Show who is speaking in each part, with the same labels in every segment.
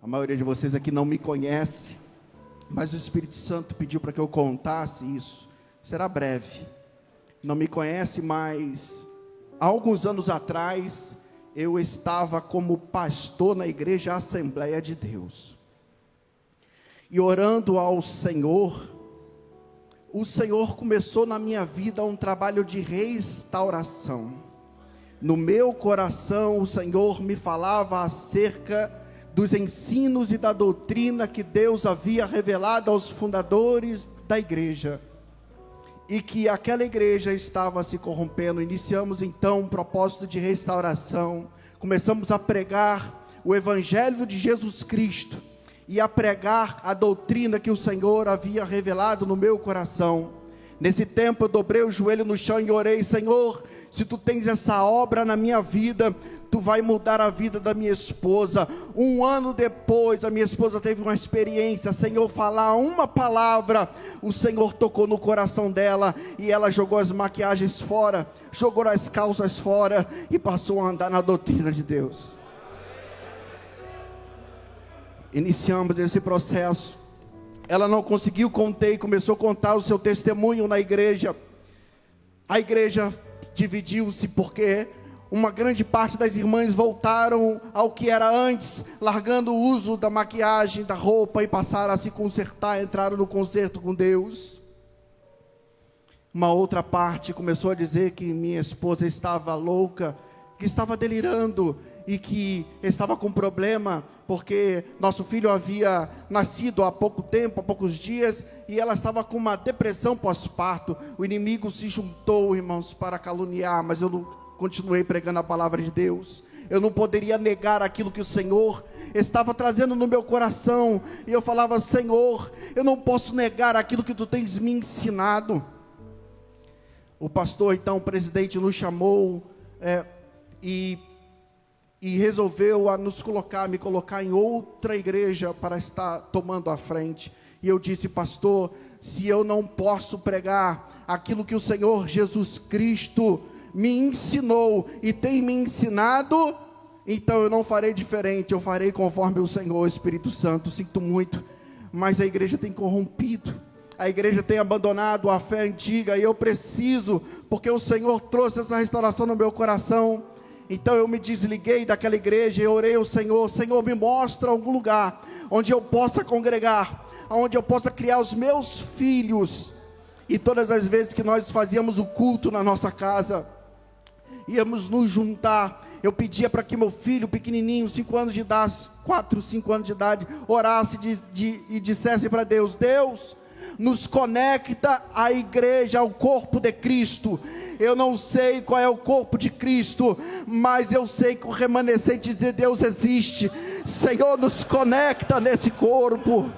Speaker 1: A maioria de vocês aqui não me conhece, mas o Espírito Santo pediu para que eu contasse isso. Será breve. Não me conhece, mas há alguns anos atrás eu estava como pastor na igreja Assembleia de Deus. E orando ao Senhor, o Senhor começou na minha vida um trabalho de restauração. No meu coração, o Senhor me falava acerca dos ensinos e da doutrina que Deus havia revelado aos fundadores da igreja, e que aquela igreja estava se corrompendo. Iniciamos então um propósito de restauração, começamos a pregar o Evangelho de Jesus Cristo, e a pregar a doutrina que o Senhor havia revelado no meu coração. Nesse tempo eu dobrei o joelho no chão e orei: Senhor, se tu tens essa obra na minha vida, tu vai mudar a vida da minha esposa. Um ano depois, a minha esposa teve uma experiência. Senhor, falar uma palavra, o Senhor tocou no coração dela, e ela jogou as maquiagens fora, jogou as calças fora, e passou a andar na doutrina de Deus. Iniciamos esse processo. Ela não conseguiu conter e começou a contar o seu testemunho na igreja. A igreja dividiu-se porque uma grande parte das irmãs voltaram ao que era antes, largando o uso da maquiagem, da roupa, e passaram a se consertar, entraram no concerto com Deus. Uma outra parte começou a dizer que minha esposa estava louca, que estava delirando, e que estava com problema, porque nosso filho havia nascido há pouco tempo, há poucos dias, e ela estava com uma depressão pós-parto. O inimigo se juntou, irmãos, para caluniar, mas eu não continuei pregando a palavra de Deus. Eu não poderia negar aquilo que o Senhor estava trazendo no meu coração, e eu falava: Senhor, eu não posso negar aquilo que tu tens me ensinado. O pastor, então, o presidente, nos chamou e resolveu me colocar em outra igreja para estar tomando a frente. E eu disse: pastor, se eu não posso pregar aquilo que o Senhor Jesus Cristo me ensinou e tem me ensinado, então eu não farei diferente, eu farei conforme o Senhor. Espírito Santo, sinto muito, mas a igreja tem corrompido, a igreja tem abandonado a fé antiga, e eu preciso, porque o Senhor trouxe essa restauração no meu coração. Então eu me desliguei daquela igreja e orei ao Senhor: Senhor, me mostra algum lugar onde eu possa congregar, onde eu possa criar os meus filhos. E todas as vezes que nós fazíamos o culto na nossa casa, íamos nos juntar, eu pedia para que meu filho pequenininho, 5 anos de idade, 4, 5 anos de idade, orasse e dissesse para Deus: Deus, nos conecta à igreja, ao corpo de Cristo. Eu não sei qual é o corpo de Cristo, mas eu sei que o remanescente de Deus existe. Senhor, nos conecta nesse corpo.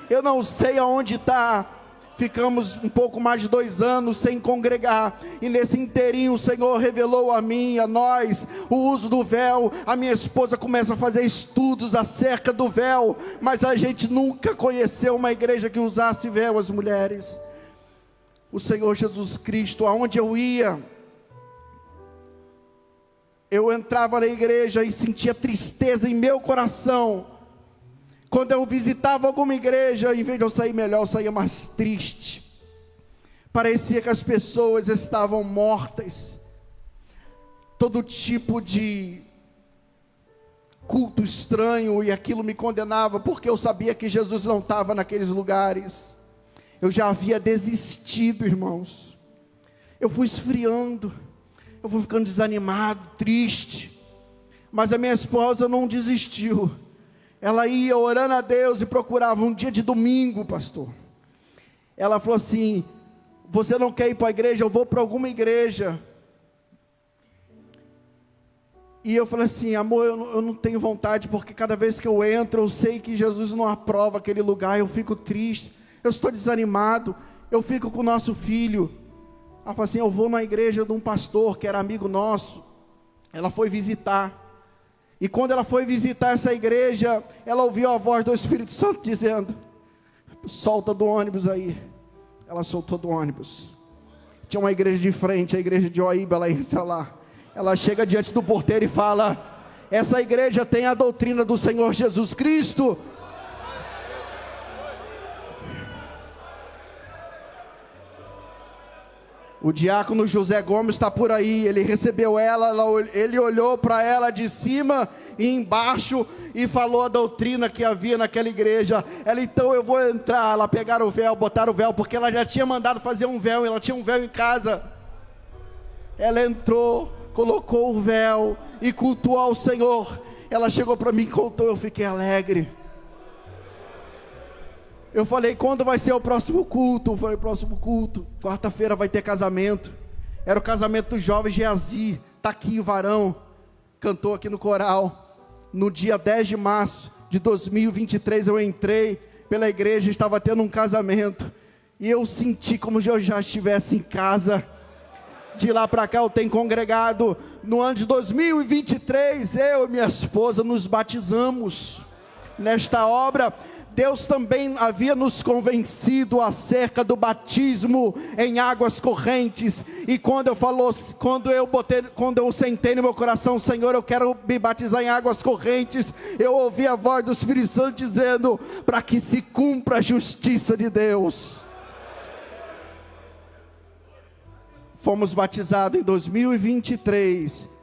Speaker 1: Eu não sei aonde está. Ficamos um pouco mais de 2 anos sem congregar, e nesse inteirinho o Senhor revelou a mim, a nós, o uso do véu. A minha esposa começa a fazer estudos acerca do véu, mas a gente nunca conheceu uma igreja que usasse véu, as mulheres. O Senhor Jesus Cristo, aonde eu ia, eu entrava na igreja e sentia tristeza em meu coração. Quando eu visitava alguma igreja, em vez de eu sair melhor, eu saía mais triste. Parecia que as pessoas estavam mortas. Todo tipo de culto estranho, e aquilo me condenava, porque eu sabia que Jesus não estava naqueles lugares. Eu já havia desistido, irmãos. Eu fui esfriando, eu fui ficando desanimado, triste. Mas a minha esposa não desistiu. Ela ia orando a Deus e procurava um dia de domingo, pastor. Ela falou assim: você não quer ir para a igreja? Eu vou para alguma igreja. E eu falei assim: amor, eu não tenho vontade, porque cada vez que eu entro, eu sei que Jesus não aprova aquele lugar, eu fico triste, eu estou desanimado, eu fico com o nosso filho. Ela falou assim: eu vou na igreja de um pastor que era amigo nosso. Ela foi visitar. E quando ela foi visitar essa igreja, ela ouviu a voz do Espírito Santo dizendo: solta do ônibus aí. Ela soltou do ônibus. Tinha uma igreja de frente, a igreja de Oíba. Ela entra lá, ela chega diante do porteiro e fala: Essa igreja tem a doutrina do Senhor Jesus Cristo. O diácono José Gomes está por aí. Ele recebeu ela, ele olhou para ela de cima e embaixo e falou a doutrina que havia naquela igreja. Ela, então eu vou entrar. Ela pegaram o véu, botaram o véu, porque ela já tinha mandado fazer um véu, ela tinha um véu em casa. Ela entrou, colocou o véu e cultuou ao Senhor. Ela chegou para mim e contou, eu fiquei alegre. Eu falei, quando vai ser o próximo culto? Eu falei, próximo culto, quarta-feira vai ter casamento. Era o casamento do jovem Geazi. Está aqui o varão, cantou aqui no coral. No dia 10 de março de 2023 eu entrei pela igreja, estava tendo um casamento. E eu senti como se eu já estivesse em casa. De lá para cá eu tenho congregado. No ano de 2023, eu e minha esposa nos batizamos nesta obra. Deus também havia nos convencido acerca do batismo em águas correntes. E quando eu sentei no meu coração, Senhor, eu quero me batizar em águas correntes, eu ouvi a voz do Espírito Santo dizendo, para que se cumpra a justiça de Deus. Fomos batizados em 2023.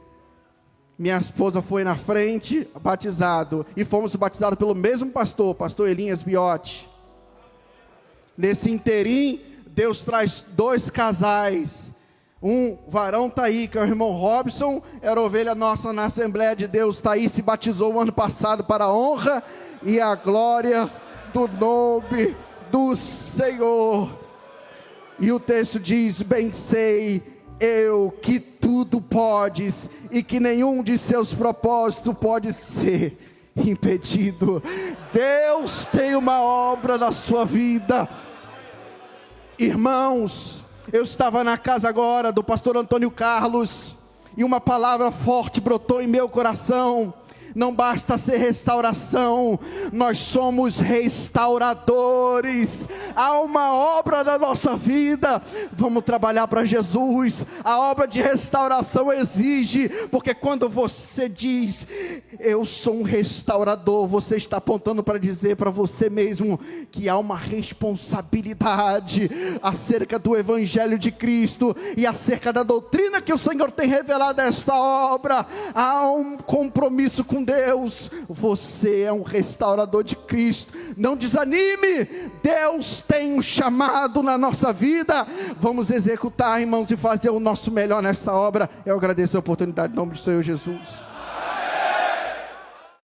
Speaker 1: Minha esposa foi na frente, batizado. E fomos batizados pelo mesmo pastor, pastor Elinhas Biotti. Nesse interim, Deus traz 2 casais. Um varão está aí, que é o irmão Robson, era ovelha nossa na Assembleia de Deus, está aí, se batizou o ano passado para a honra e a glória do nome do Senhor. E o texto diz, bem sei eu que tudo podes, e que nenhum de seus propósitos pode ser impedido. Deus tem uma obra na sua vida. Irmãos, eu estava na casa agora do pastor Antônio Carlos, e uma palavra forte brotou em meu coração. Não basta ser restauração, nós somos restauradores. Há uma obra na nossa vida, vamos trabalhar para Jesus. A obra de restauração exige, porque quando você diz, eu sou um restaurador, você está apontando para dizer para você mesmo, que há uma responsabilidade, acerca do Evangelho de Cristo, e acerca da doutrina que o Senhor tem revelado a esta obra. Há um compromisso com Deus. Você é um restaurador de Cristo. Não desanime. Deus tem um chamado na nossa vida. Vamos executar, irmãos, e fazer o nosso melhor nesta obra. Eu agradeço a oportunidade em nome do Senhor Jesus.